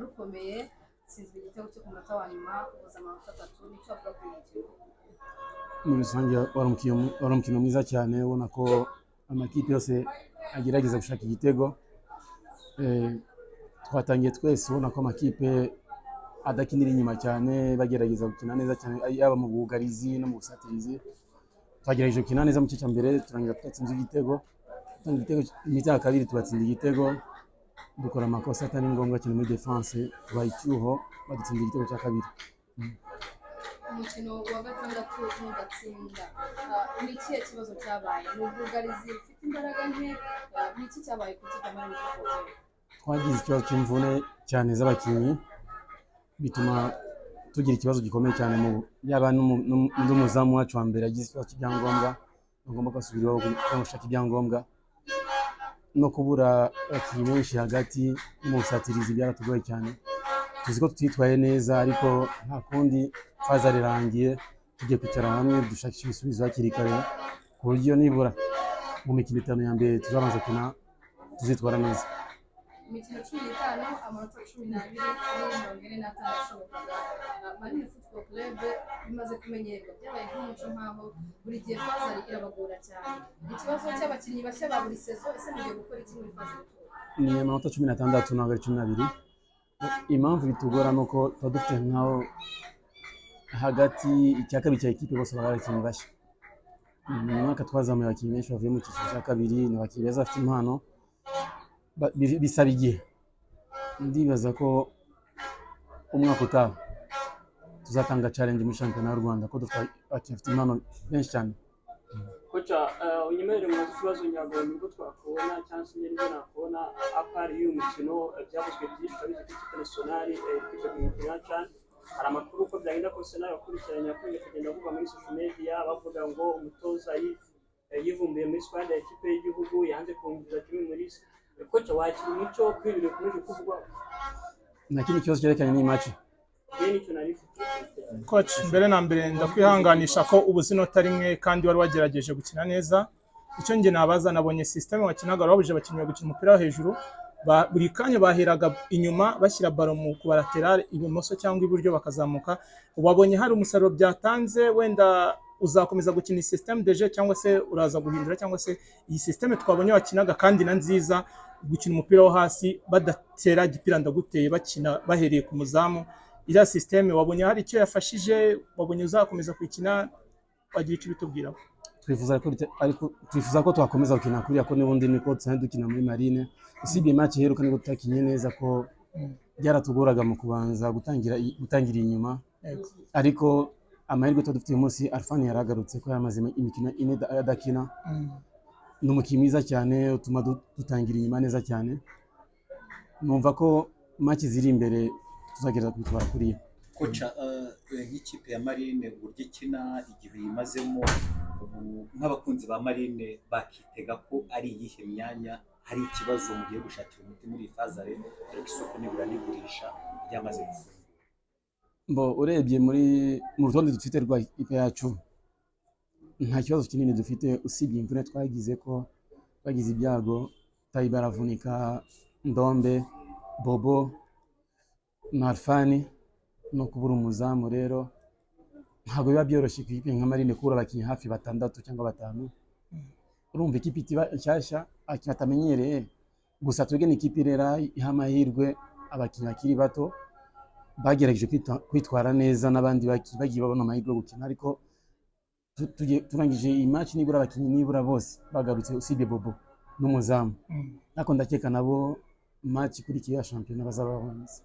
rukomeye sizwe igitego cyo ku munota wa nyuma ubuza amanota 3 nicyo avuga ku mukino. Muri rusange wari umukino mwiza cyane ubona ko amakipe yose agerageza gushaka igitego. Twatangiye twese ubona ko amakipe adakinira inyuma cyane bagerageza gukina neza cyane yaba mu bwugarizi no mu busatirizi. Twagerageje gukina neza mu gice cya mbere turangira tutatsinze igitego. Imiti ya kabiri tubatsinda igitego dukora amakosa atari ngombwa cyane muri defense bayicyuho badutsinda igitego cya kabiri. Umukino wa gatandatu n'udatsinda n'ikihe kibazo cyabaye n'ubwugarizi ufite imbaraga nke n'iki cyabaye ku kigamara n'ifoko. Twagize ikibazo cy'imvune cyane z'abakinnyi bituma tugira ikibazo gikomeye cyane mu yaba n'umuzamu wacu wa mbere yagize ikibazo cy'ibyangombwa agomba kwasubiraho gushaka ibyangombwa no kubura abakinnyi benshi hagati mu busatirizi byaratugoye cyane. Tuzi ko tutitwaye neza ariko nta kundi faza rirangiye tugiye kwicara hamwe dushakisha ibisubizo hakiri kare ku buryo nibura mu mikino 5 ya mbere tuzabanza kuna tuzitwara neza. Imikino 15 amanota 12 kuri 45 ashobokaga. Marine Football Club bimaze kumenyerwa byabaye nk'umuco nkaho buri gihe faza irabagora cyane. Ikibazo cy'abakinnyi bashya ba buri sezo ese mugiye gukora iki muri faza y'itour? Ni amanota 16 ntabwo 12. Impamvu bitugora nuko dufite nkaho hagati icya kabiri cya ekipe bose barabakinnyi bashya. Mu mwaka twazamuye abakinnyi benshi bavuye mu cyiciro cya kabiri n'abakinnyi beza bafite impano bisaba igihe. Ndibaza ko umwaka utaha tuzatanga challenge muri shampiyona y'u Rwanda ko dufite abakinnyi bafite impano benshi cyane. Kocha unyemerere mu kibazo nyago nibwo twakubona cyangwa se nibwo nakubona apari y'umukino byavuzwe byinshi kabize k'ikipe nationale k'ikipe international. Hari amakuru ko byagenda ko Arsenal yakurikiranye akunze kugenda avuga muri social media bavuga ngo umutoza yivumbuye muri squad ya ekipe y'igihugu yanze kungiza kimwe muri kocha wakira umuco kwirire kumeje kuvugwa nakindi kibazo cyerekanye ni match Coach mbere na mbere ndakwihanganisha ko ubuzinota rimwe kandi wari wagerageje gukina neza. Icyo nge nabaza nabonye system wakinaga wabuje abakinnyi gukina umupira wo hejuru buri kanya baheraga inyuma bashyira ballon mu lateral ibumoso cyangwa iburyo bakazamuka. Wabonye hari umusaruro byatanze wenda uzakomeza gukina system de jeu cyangwa se uraza guhindura cyangwa se iyi system twabonye wakinaga kandi na nziza gukina umupira wo hasi badatera gipira ndaguteye bakina bahereye ku muzamu. Iriya system wabonye hari icyo yafashije wabonye uzakomeza kwikina wagira icyo bitubwiraho? Twifuza ko twakomeza gukina kuri yako n'ubundi niko tsane dukina muri Marine usibye match heruka niko tutakinye neza ko byaratugoraga mu kubanza gutangira inyuma ariko amahirwe dufite uyu munsi Arfan yaragarutse ko yamaze imikino ine adakina n'umukinnyi mwiza cyane utuma dutangira inyuma neza cyane. Numva ko match ziri imbere tuzagereza kwitwara kuriya. Kocha nk'ikipe ya Marine buryo ikina igihe imazemo nk'abakunzi ba Marine bakitega ko ari iyihe myanya hari ikibazo mugiye gushakira umuti muri fazare ariko isoko nibura nigurisha ryamaze gufunga. Mbo urebye mu rutonde dufite rwa ikipe yacu nta kibazo kinini dufite usibye imvune twagize ko bagize ibyago Taiba aravunika Ndombe Bobo na Arfani no kubura umuzamu rero ntabwo biba byoroshye ku ikipe nka Marine kubura abakinnyi hafi 6 cyangwa 5. Urumva ikipe itiba nshyashya atamenyereye gusa twege ni ikipe rera ihamahirwe abakinnyi bakiri bato bagerageje kwitwara neza n'abandi bagiye babona amahirwe yo gukina ariko turangije iyi match nibura abakinnyi nibura bose bagarutse usibye Bobo n'umuzamu nako ndakeka nabo match kuri kiya shampiyona bazaba bonse.